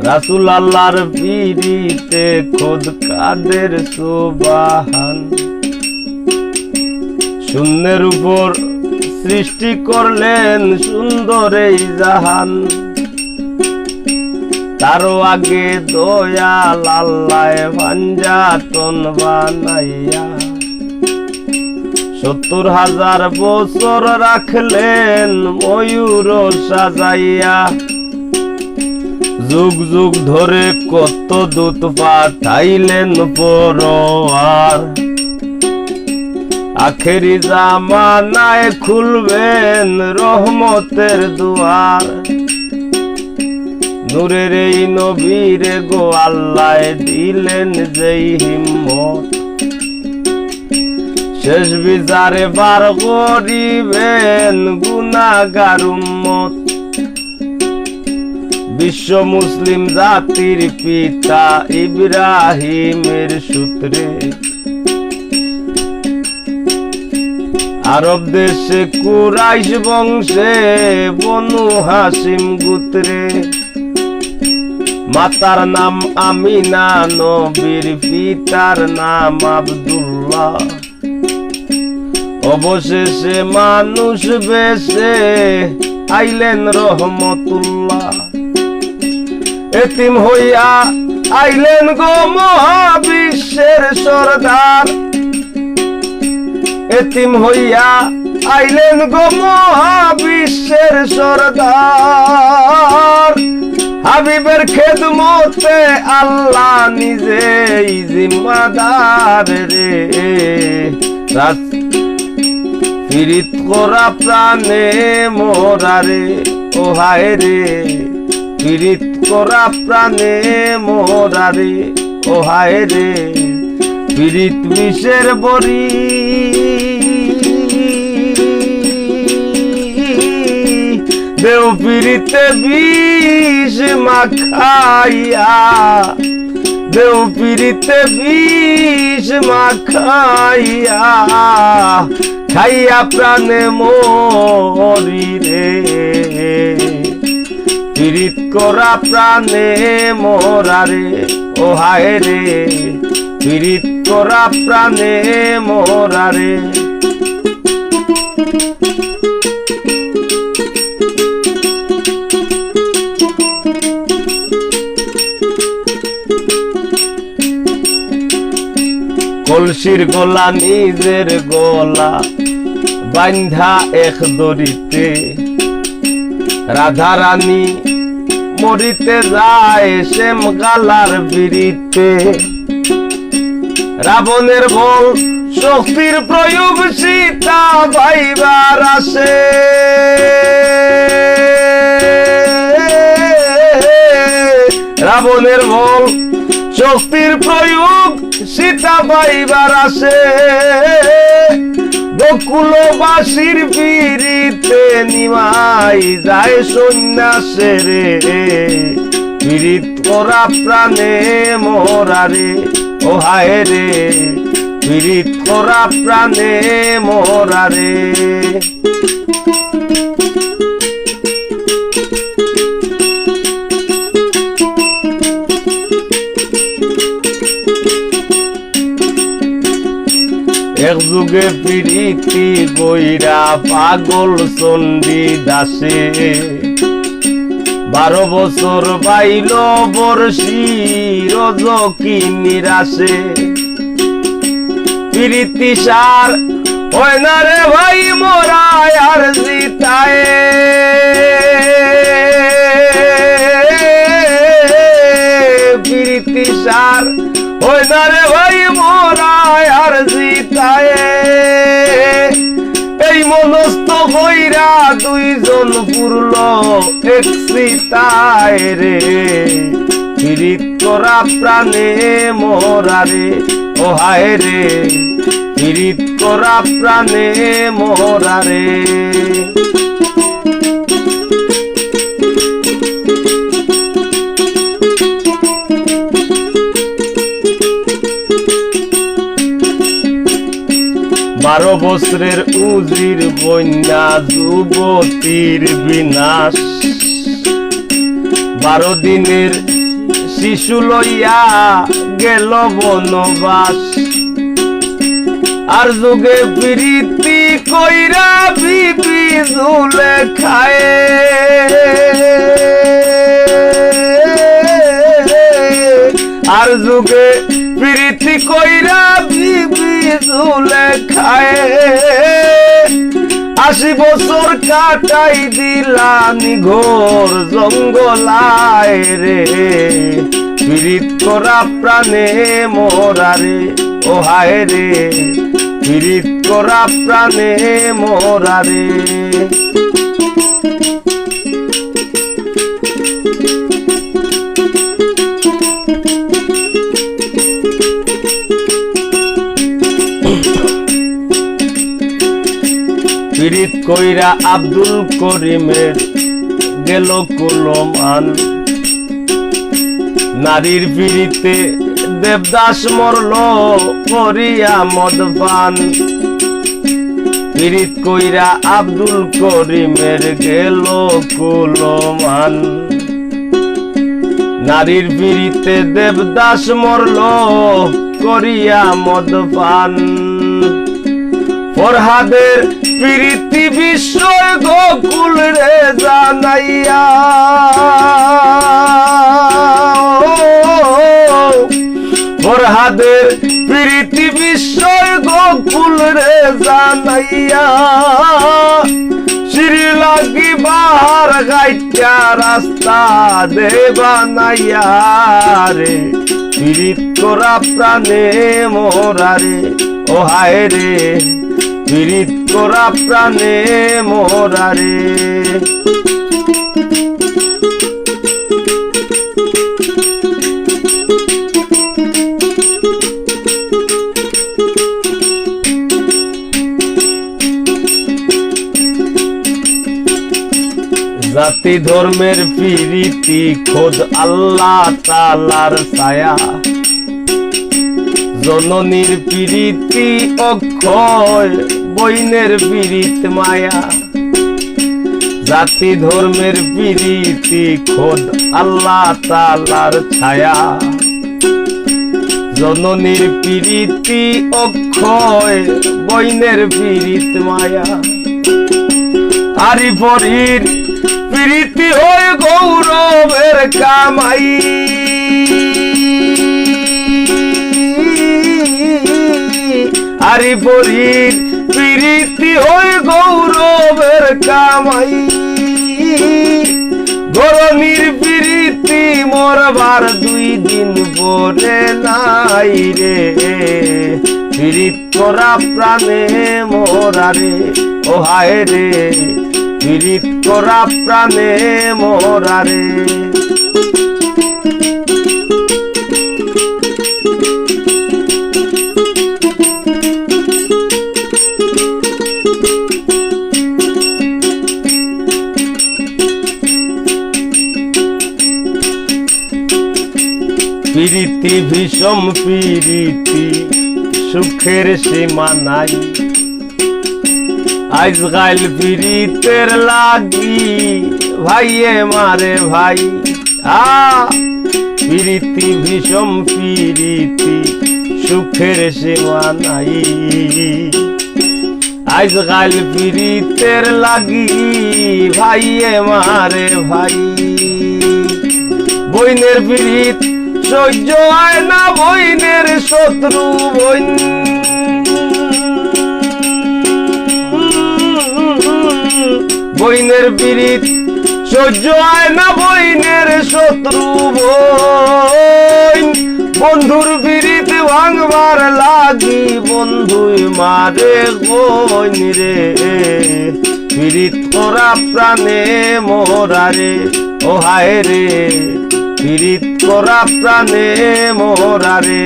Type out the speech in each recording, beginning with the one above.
রাসূল আল্লাহর পিরিতে খোদ কাদের সুবহান। শূন্যের উপর সৃষ্টি করলেন সুন্দর এই জাহান, তারও আগে দয়াল আল্লাহ পাঞ্জাতন বানাইয়া ৭০,০০০ বছর রাখলেন ময়ূর সাজাইয়া। যুগ যুগ ধরে কত দূত পাঠাইলেন পরওয়ার, আখেরি জামানায় খুলবেন রহমতের দুয়ার। নূরের এই নবীরে গো আল্লাহ দিলেন যেই হিম্মত, শেষ বিচারে বার করিবেন গুনাহগার উম্মত। বিশ্ব মুসলিম জাতির পিতা ইব্রাহিমের সূত্রে আরব দেশে কুরাইশ বংশে বনু হাসিম গোত্রে। মাতার নাম আমিনা, নবীর পিতার নাম আব্দুল্লাহ। অবশেষে মানুষ বেশে আইলেন রহমতুল্লাহ। এতিম হইয়া আইলেন গো মহাবিশ্বের সরদার, এতিম হইয়া আইলেন গো মহাবিশ্বের সরদার। হাবিবের খেদমতে আল্লাহ নিজেই জিম্মাদার রে। পীড়িত করা প্রাণে মোরারে ও হায় রে, পীড়িত করা প্রাণে মোরারে ও হায় রে। পীড়িত বিষের বড়ি দেও পীড়িতে বিষ মাখাইয়া, দেও পীড়িতে বিষ মাখাইয়া। খাইয়া প্রাণে মরি রে, পীড়িত করা প্রাণে মোরারে ও হায় রে। পীড়িত করা প্রাণে মোরারে। কলসির গলা নিজের গলা বান্ধা এক দড়িতে, রাধা রানী মরিতে যায় শ্যাম গালার বিড়িতে। রাবণের বল শক্তির প্রয়োগ সীতা ভাইবার আসে, রাবণের বল শক্তির প্রয়োগ সীতা পাইবার আসে। বকুলবাসীর পিড়িতে নিমাই যায় সন্ন্যাসে রে। পীড়িত করা প্রাণে মোরারে ও হায় রে, পীড়িত করা প্রাণে মোরারে। এক যুগে প্রীতি বইরা পাগল চণ্ডী দাসে, 12 বছর বাইল বর্ষি রজকি নিরাশে। প্রীতি সার হয় না রে ভাই মোরায় আর জিতায়, প্রীতি সার হয় না রে ভাই মোরায় আর জিতায়। এই মনস্থ হইরা দুইজন পুরল এক সীতায় রে। পীড়িত করা প্রাণে মোরারে ও হায় রে, পীড়িত করা প্রাণে মোরারে। বারো বছরের উজির বন্যা যুবতীর বিনাশ, 12 দিনের শিশু লইয়া গেল বনবাস আর যুগে প্রীতি কইরা বিবি ঝুলে খায় আর যুগে প্রীতি কইরা বিবি ঝুলে খায় 80 বছর কাটাই দিলা নিঘোর জঙ্গলায় রে পীড়িত করা প্রাণে মোরারে ও হায় রে পীড়িত করা প্রাণে মোরারে পীড়িত কইরা আব্দুল করিমের গেল কুলমান নারীর পীড়িতে দেবদাস মরল করিয়া মদপান পীড়িত কইরা আব্দুল করিমের গেল কুলমান নারীর পীড়িতে দেবদাস মরল করিয়া মদপান ফরহাদের প্রীতি বিষয় গোকুল রে জানাইয়া ফরহাদের প্রীতি বিষয় গোকুল রে জানাইয়া শ্রী লাগি বাহার গাইটা রাস্তা দে বানাইয়া রে পীড়িত করা প্রাণে মোরারে ও হায় রে পীড়িত করা প্রাণে মোরারে জাতি ধর্মের প্রীতি খোদ আল্লাহ তাআলার ছায়া জননীর প্রীতি অক্ষয় বইনের প্রীত মায়া জাতি ধর্মের প্রীতি খোদ আল্লাহ তাআলার ছায়া জননীর প্রীতি অক্ষয় বইনের প্রীত মায়া আরি পরীর প্রীতি হয় গৌরবের কামাই আরি পরীর প্রীতি হয় গৌরবের কামাই গরমির প্রীতি মরবার 2 দিন পরে নাই রে পীড়িত করা প্রাণে মোরারে ও হায় রে পীড়িত করা প্রাণে মোরারে প্রীতি ভীষণ প্রীতি সুখের সীমা নাই আজকাল প্রীতের লাগি ভাইয়ে মারে ভাই প্রীতি ভীষণ প্রীতি সুখের সীমা নাই আজকাল প্রীতের লাগি ভাইয়ে মারে ভাই বইনের প্রীত সহ্য হয় না বইনের শত্রু বইন বইনের প্রীত সহ্য হয় না বইনের শত্রু বইন বন্ধুর প্রীত ভাঙবার লাগি বন্ধুই মারে বইন রে প্রীত করা প্রাণে মোরারে ও হায় রে পীড়িত করা প্রাণে মোরারে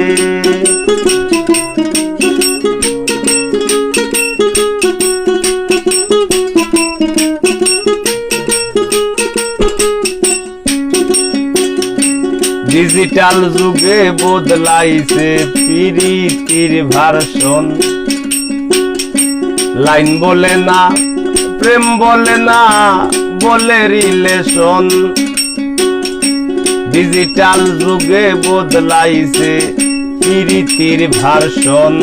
ডিজিটাল যুগে বদলাইছে প্রীতির ভার্সন লাইন বলে না প্রেম বলে না বলে রিলেশন ডিজিটাল যুগে বদলাইছে প্রীতির ভার্সন।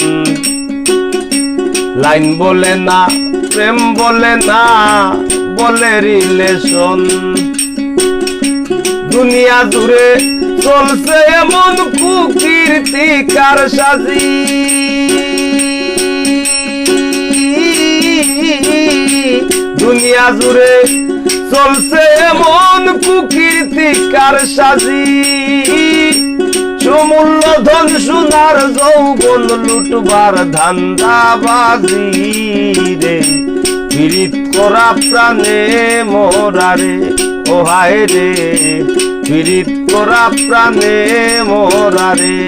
লাইন বলে না, প্রেম বলে না, বলে রিলেশন। দুনিয়া জুড়ে চলছে এমন কুকীর্তি কারসাজি, দুনিয়া জুড়ে চলছে এমন কুকীর্তি কারসাজি। সমূল্য ধন সোনার যৌবন লুটবার ধান্দাবাজি রে। পীড়িত করা প্রাণে মোরারে ও হায় রে, পীড়িত করা প্রাণে মোরারে।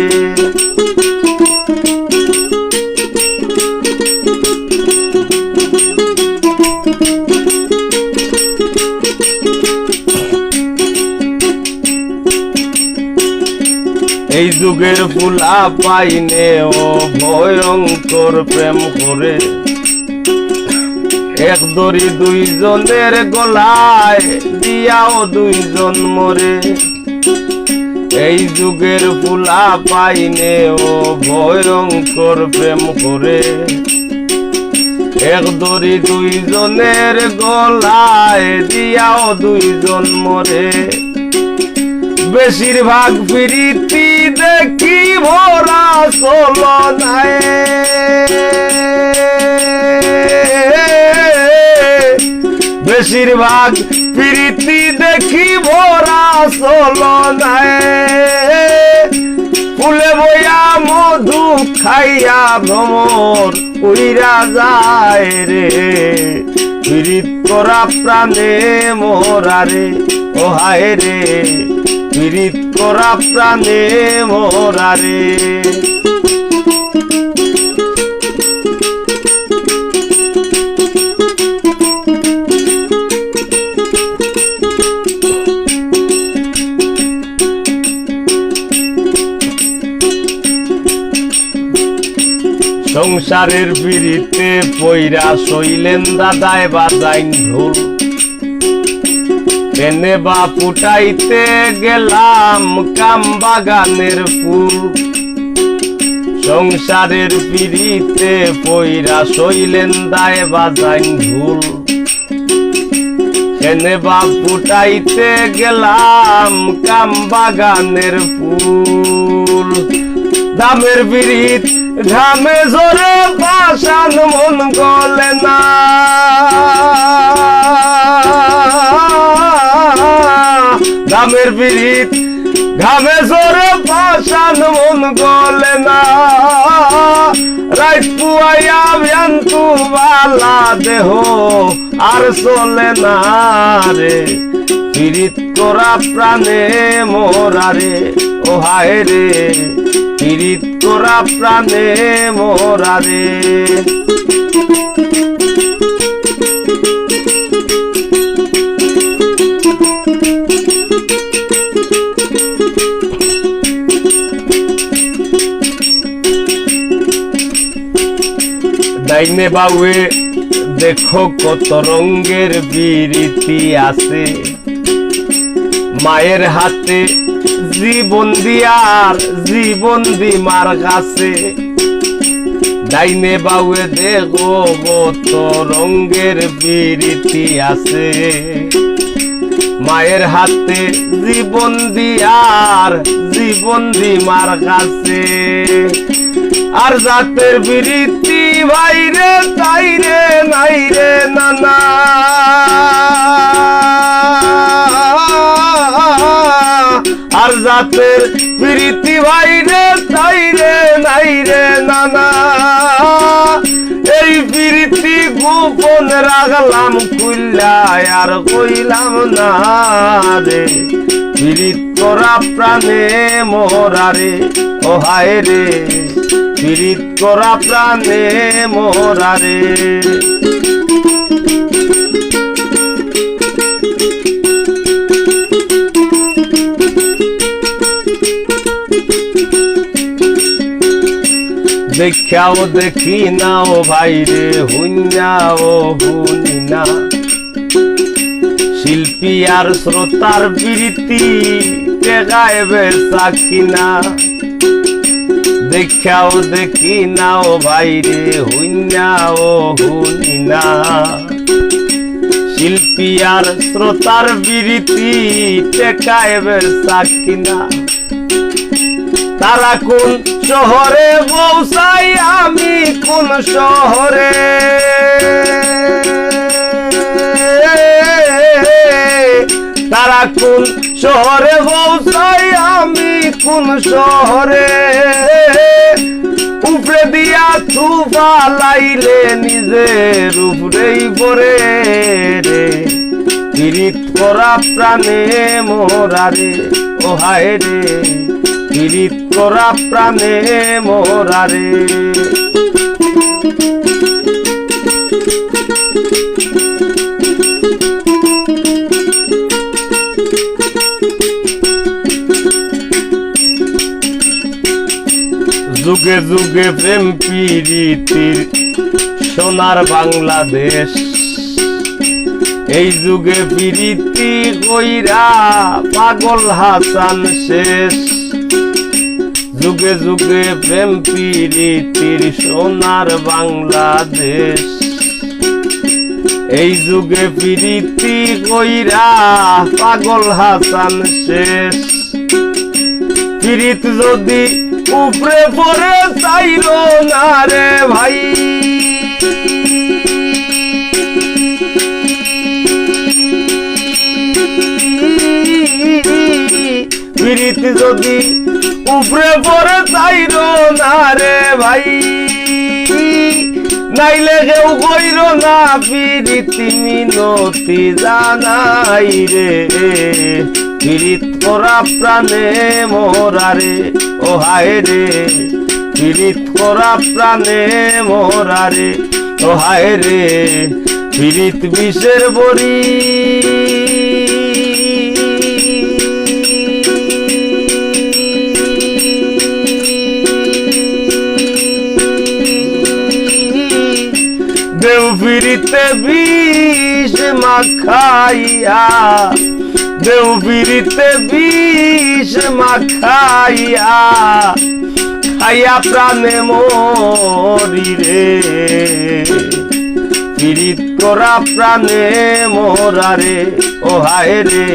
এই যুগের ফুলা পাইনে ও ভয়ঙ্কর প্রেম করে, এক দড়ি দুইজনের গলায় দিয়াও দুইজন মরে। এই যুগের ফুলা পাইনে ও ভয়ঙ্কর প্রেম করে, এক দড়ি দুইজনের গলায় দিয়াও দুইজন মরে। বেশিরভাগ প্রীতি দেখি ভরা চলনায়, বেশিরভাগ প্রীতি দেখি ভরা চলনায়। ফুলে বইয়া মধু খাইয়া ভ্রমর উইরা যায় রে। পীড়িত করা প্রাণে মোরারে ও হায় রে, পীড়িত করা প্রাণে মোরারে। সংসারের পিড়িতে পইরা শৈলেন দাদায় বাজাইন ঢোল। এনে বা ফুটাইতে গেলাম কাম বাগানের ফুল। সংসারের পিড়িতে পইরা শৈলেন দায় বাজাইন ঢোল। এনে বা ফুটাইতে গেলাম কাম বাগানের ফুল। দামের পিড়িত ঘামে জোরে পাষাণ মন গলে না, দামের পিড়িত ঘামে জোরে পাষাণ মন গলে না। রাত পুয়াইয়া ব্যান্তু বালা দেহ আর চলে না রে। পীড়িত করা প্রাণে মোরারে ও হায় রে, পীড়িত করা প্রাণে মোরারে। ডাইনে বাউয়ে দেখো কত রঙের বিরীতি আছে। মায়ের হাতে জীবন দিয়ার জীবন দিমার কাছে। ডাইনে বাউয়ে দেখো কত রঙের বিরীতি আছে। মায়ের হাতে জীবন দিয়ার জীবন দিমার কাছে। আর জাতের বিরীতি ভাইরে তাইরে নাইরে নানা। আর জাতের প্রীতি ভাইরে তাইরে নাইরে নানা। এই প্রীতি গোপন রাখলাম খুললা আর কইলাম না রে। পীড়িত করা প্রাণে মোরারে ও হায় রে, পীড়িত করা প্রাণে মোরারে। দেখাও দেখি না ও ভাই রে, হুইনাও হুনি না। শিল্পী আর শ্রোতার প্রীতি টেকাইবে সাকিনা দেখাও দেখি না ও ভাইরে হইনা ও হুনিনা শিল্পী আর শ্রোতার বিরীতি টেকাইবে সাকিনা তারা কোন শহরে পৌঁছাই আমি কোন শহরে তারা কোন শহরে পৌঁছাই আমি কোন শহরে উপরে দিয়া থুপা লাইলে নিজের উপরেই পড়ে রে পীড়িত করা প্রাণে মোরারে ও হায় রে পীড়িত করা প্রাণে মোরারে যুগে যুগে প্রেম প্রীতির সোনার বাংলাদেশ এই যুগে প্রীতি কইরা পাগল হাসান শেষ যুগে যুগে প্রেম প্রীতির সোনার বাংলাদেশ এই যুগে প্রীতি কইরা পাগল হাসান শেষ প্রীত যদি উপরে পরে চাইল না রে ভাই প্রীত যদি উপরে পরে চাইল না রে ভাই নাইলে কেউ কইর না প্রীতি মিনতি জানাই রে পীড়িত করা প্রাণে মোরারে ও হায় রে পীড়িত করা প্রাণে মোরারে ও হায় রে পীড়িত বিষের বড়ি দেও পীড়িতে বিষ মাখাইয়া দেও পীড়িতে বিষ মাখাইয়া খাইয়া প্রাণে মরি রে পীড়িত করা প্রাণে মোরারে ও হায় রে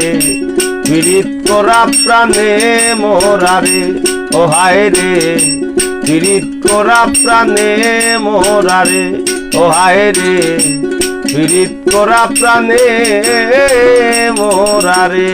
পীড়িত করা প্রাণে মোরারে ও হায় রে পীড়িত করা প্রাণে মোরারে ও হায় রে পীড়িত করা প্রাণে মোরারে।